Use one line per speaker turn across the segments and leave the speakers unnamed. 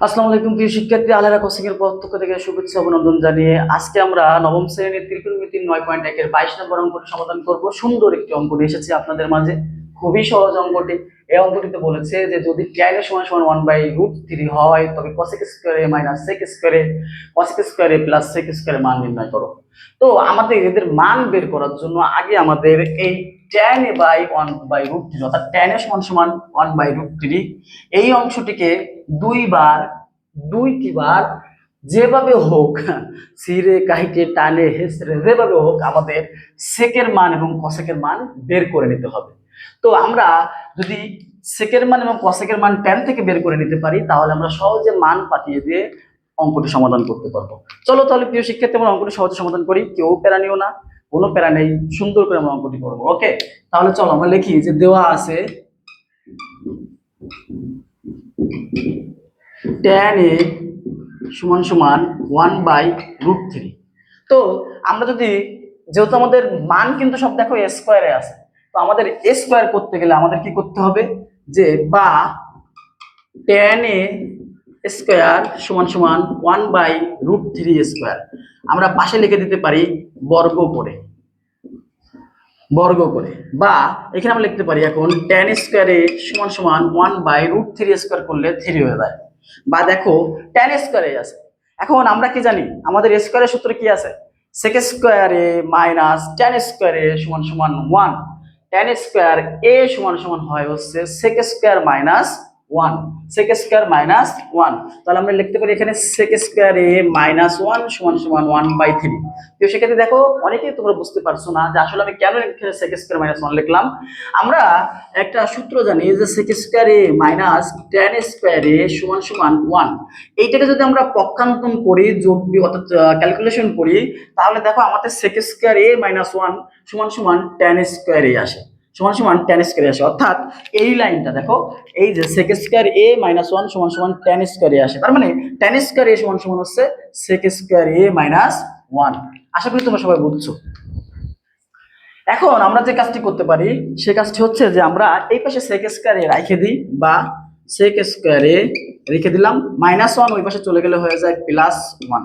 আসসালামু আলাইকুম প্রিয় শিক্ষার্থী, আলহারা কোচিং এর পক্ষ থেকে শুভেচ্ছা অভিনন্দন জানিয়ে আজকে আমরা নবম শ্রেণীর ত্রিকোণমিতি 9.1 এর 22 নম্বর অঙ্কটি সমাধান করব। সুন্দর একটি অঙ্ক নিয়ে এসেছি আপনাদের মাঝে, খুবই সহজ অঙ্কটি। এই অঙ্কটিতে বলেছে যে যদি tan এর সমান সমান 1/√3 হয় তবে cosec square a minus sec square a cosec square a plus sec square মান নির্ণয় করো। তো আমাদের এদের মান বের করার জন্য আগে আমাদের এই tan a বাই 1/√3 অর্থাৎ tan a সমান সমান 1/√3 এই অংশটিকে দুইটি বার যেভাবে হোক সিরে কাহিতে টানে হেসরে যেভাবে হোক আমাদের সেকের মান এবং কসেকের মান বের করে নিতে হবে। তো আমরা যদি সেকের মান এবং কসেকের মান tan থেকে বের করে নিতে পারি তাহলে আমরা সহজে মান পাঠিয়ে দিয়ে অঙ্কটি সমাধান করতে পারবো। চলো তাহলে প্রিয় শিক্ষার্থী, আমরা অঙ্কটি সহজে সমাধান করি, কেউ প্যারা নিও না, কোনো প্যারা নেই, সুন্দর করে আমরা অঙ্কটি করবো। ওকে, তাহলে চলো আমরা লিখি যে দেওয়া আছে tan a সমান সমান 1/√3। তো আমরা যদি, যেহেতু আমাদের মান কিন্তু সব দেখো a স্কয়ারে আছে, তো আমাদের a স্কয়ার করতে গেলে আমাদের কি করতে হবে যে বা tan a স্কয়ার সমান সমান 1/√3 স্কয়ার আমরা পাশে লিখে দিতে পারি বর্গ করে বা এখানে আমরা লিখতে পারি এখন tan স্কয়ার a সমান সমান 1/√3 স্কয়ার করলে 3 হয়ে যায়। বা দেখো tan স্কয়ার a আছে, এখন আমরা কি জানি আমাদের স্কয়ারের সূত্র কি আছে, sec square a minus tan square a সমান সমান 1। tan স্কয়ার a সমান সমান হয় হচ্ছে sec square minus 1, sec square minus 1। তাহলে আমরা লিখতে পারি এখানে sec স্কয়ার a মাইনাস 1 সমান সমান 1/3। তো সেক্ষেত্রে দেখো অনেকেই তোমরা বুঝতে পারছো না যে আসলে আমি কেন এখানে sec স্কয়ার মাইনাস 1 লিখলাম। আমরা একটা সূত্র জানি যে sec square a minus tan square a সমান সমান 1। এইটাকে যদি আমরা পক্ষান্তর করি, যোগ অর্থাৎ ক্যালকুলেশন করি, তাহলে দেখো আমাদের sec স্কয়ার a মাইনাস 1 সমান সমান tan স্কয়ার a আসে, সমান সমান tan স্কয়ার আসে। অর্থাৎ এই লাইনটা দেখো, এই যে sec স্কয়ার a মাইনাস 1 সমান সমান tan স্কয়ার a আসে, তার মানে tan স্কয়ার a সমান সমান হচ্ছে sec স্কয়ার a মাইনাস 1। আশা করি তোমরা সবাই বুঝছো। এখন আমরা যে কাজটি করতে পারি সেই কাজটি হচ্ছে যে আমরা এই পাশে sec স্কয়ার a রেখে দিই বা sec স্কয়ার a রেখে দিলাম, মাইনাস 1 ওই পাশে চলে গেলে হয়ে যায় প্লাস 1।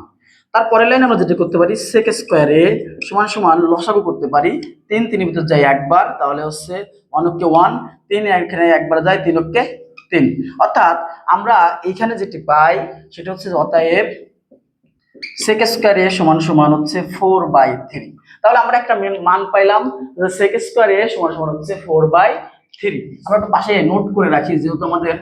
তারপরের লাইনে আমরা যেটা করতে পারি sec স্কয়ার a সমান সমান লসাগু করতে পারি, 3 3 ভিতর যায় একবার, তাহলে হচ্ছে 1 কে 1, 3 এখানে একবার যায়, 3 কে 3। অর্থাৎ আমরা এইখানে যেটি পাই সেটা হচ্ছে অতএব sec স্কয়ার a সমান সমান হচ্ছে 4/3। তাহলে আমরা একটা মান পাইলাম যে sec স্কয়ার a সমান সমান হচ্ছে 4/3। আমরা একটু পাশে নোট করে রাখি যেহেতু আমাদের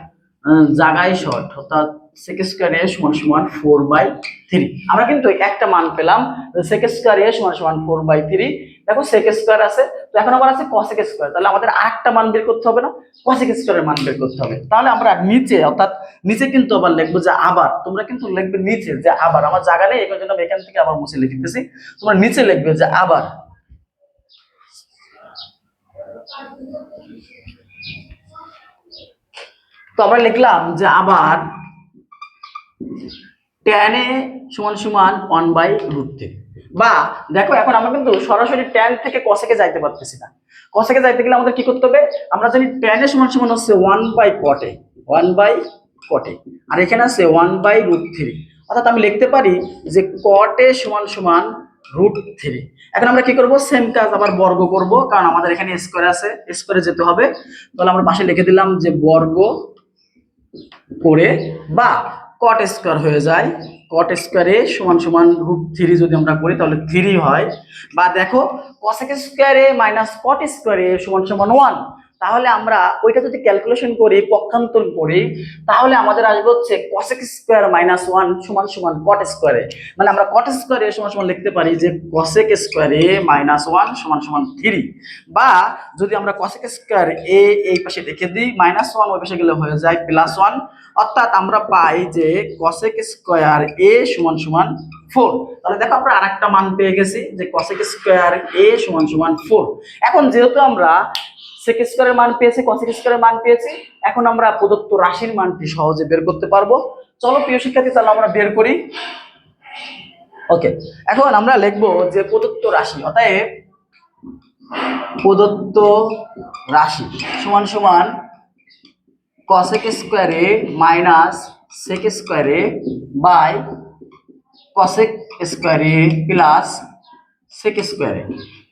জায়গায় শর্ট, অর্থাৎ sec স্কয়ার a সমান সমান 4/3। আমরা কিন্তু একটা মান পেলাম যে sec স্কয়ার a সমান সমান 4/3। দেখো sec স্কয়ার আছে, তো এখন আবার আছে cosec স্কয়ার, তাহলে আমাদের আরেকটা মান বের করতে হবে না, cosec স্কয়ারের মান বের করতে হবে। তাহলে আমরা নিচে, অর্থাৎ নিচে কিন্তু আবার লিখবো যে আবার, তোমরা কিন্তু লিখবে নিচে যে আবার, আমার জায়গা নেই এই জন্য আমি এখান থেকে আবার মুছে লিখতেছি, তোমরা নিচে লিখবে যে আবার। তো আমরা লিখলাম যে আবার tan a সমান সমান 1/√3। বা দেখো এখন আমরা কিন্তু সরাসরি tan থেকে cosec এ যাইতে পারতেছি না, cosec এ যাইতে গেলে আমাদের কি করতে হবে, আমরা জানি tan a সমান সমান হচ্ছে 1/cot a, 1/cot a, আর এখানে আছে 1/√3। অর্থাৎ আমি লিখতে পারি যে cot a সমান সমান √3। এখন আমরা কি করব, সেম কাজ আবার বর্গ করব, কারণ আমাদের এখানে স্কয়ার আছে, স্কয়ারে যেতে হবে। তাহলে আমরা পাশে লিখে দিলাম যে বর্গ করে বা cot স্কয়ার হয়ে যায়, cot স্কয়ার a সমান সমান √3 যদি আমরা করি তাহলে 3 হয়। বা দেখো cosec square a minus cot square a সমান সমান 1। তাহলে আমরা ওইটা যদি ক্যালকুলেশন করি, পক্ষান্তর করি, তাহলে আমাদের আসবে হচ্ছে cosec স্কয়ার মাইনাস 1 সমান সমান cot স্কয়ার a। মানে আমরা cot স্কয়ার a সমান সমান লিখতে পারি যে cosec স্কয়ার a মাইনাস 1 সমান সমান 3। বা যদি আমরা cosec স্কয়ার a এই পাশে রেখে দিই, মাইনাস 1 ওই পাশে গেলে হয়ে যায় প্লাস 1। অর্থাৎ আমরা পাই যে cosec স্কয়ার a সমান সমান 4। তাহলে দেখো আমরা আরেকটা মান পেয়ে গেছি যে cosec স্কয়ার a সমান সমান 4। এখন যেহেতু আমরা sec স্কয়ারের মান পেয়েছি, cosec স্কয়ারের মান পেয়েছি, এখন আমরা প্রদত্ত রাশির মানটি সহজে বের করতে পারবো। চলো প্রিয় শিক্ষার্থী, তাহলে আমরা বের করি। ওকে, এখন আমরা লিখবো যে প্রদত্ত রাশি, অতএব প্রদত্ত রাশি সমান সমান cosec square a minus sec স্কোয়ারে বাই কসেক স্কোয়ারে প্লাস সেক স্কোয়ারে।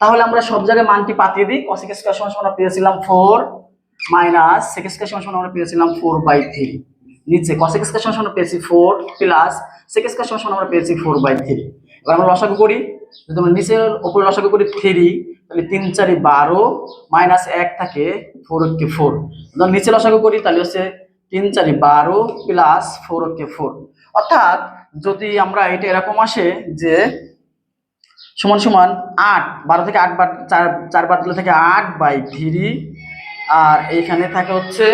তাহলে আমরা সব জায়গায় মানটি পাঠিয়ে দিই। কসেক স্কোয়ার সমান সমান আমরা পেয়েছিলাম 4 মাইনাস সেক স্কোয়ার সমান সমান আমরা পেয়েছিলাম 4/3। নিচে কসেক স্কোয়ার সমান সমান পেয়েছি 4 প্লাস সেক স্কোয়ার সমান সমান আমরা পেয়েছি 4/3। এবার আমরা লসাগু করি। যদি আমরা নিচের উপরে লসাগু করি 3, তাহলে 3 4 12 মাইনাস 1 থাকে 4 কে 4। যখন নিচে লসাগু করি তাহলে হচ্ছে 3 4 12 প্লাস 4 কে 4। অর্থাৎ যদি আমরা এটা এরকম আসে যে সমান সমান 8, 12 থেকে 8 বাদ 4 বাদ দিলে থেকে 8/3, আর এইখানে থাকে হচ্ছে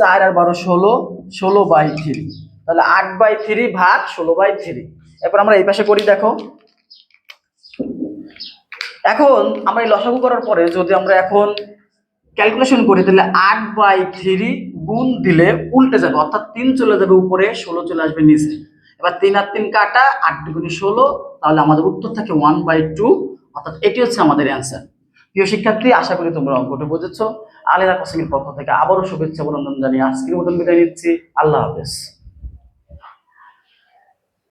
4 আর 12 16, 16/3। তাহলে 8/3 ভাগ 16/3। এরপর আমরা এই পাশে করি। দেখো এখন আমরা এই লসাগু করার পরে যদি আমরা এখন ক্যালকুলেশন করি তাহলে 8/3 গুণ দিলে উল্টে যাবে, অর্থাৎ 3 চলে যাবে উপরে, 16 চলে আসবে নিচে। এবার 3 আর 3 কাটা, 8 দুগুণে 16, তাহলে আমাদের উত্তর থাকে 1/2। অর্থাৎ এটি হচ্ছে আমাদের অ্যান্সার। প্রিয় শিক্ষার্থী, আশা করি তোমরা অঙ্কটা বুঝেছো। আলেরা কোচিং এর পক্ষ থেকে আবারও শুভেচ্ছা অভিনন্দন জানিয়ে আজকের মতন বিদায় নিচ্ছি। আল্লাহ হাফেজ।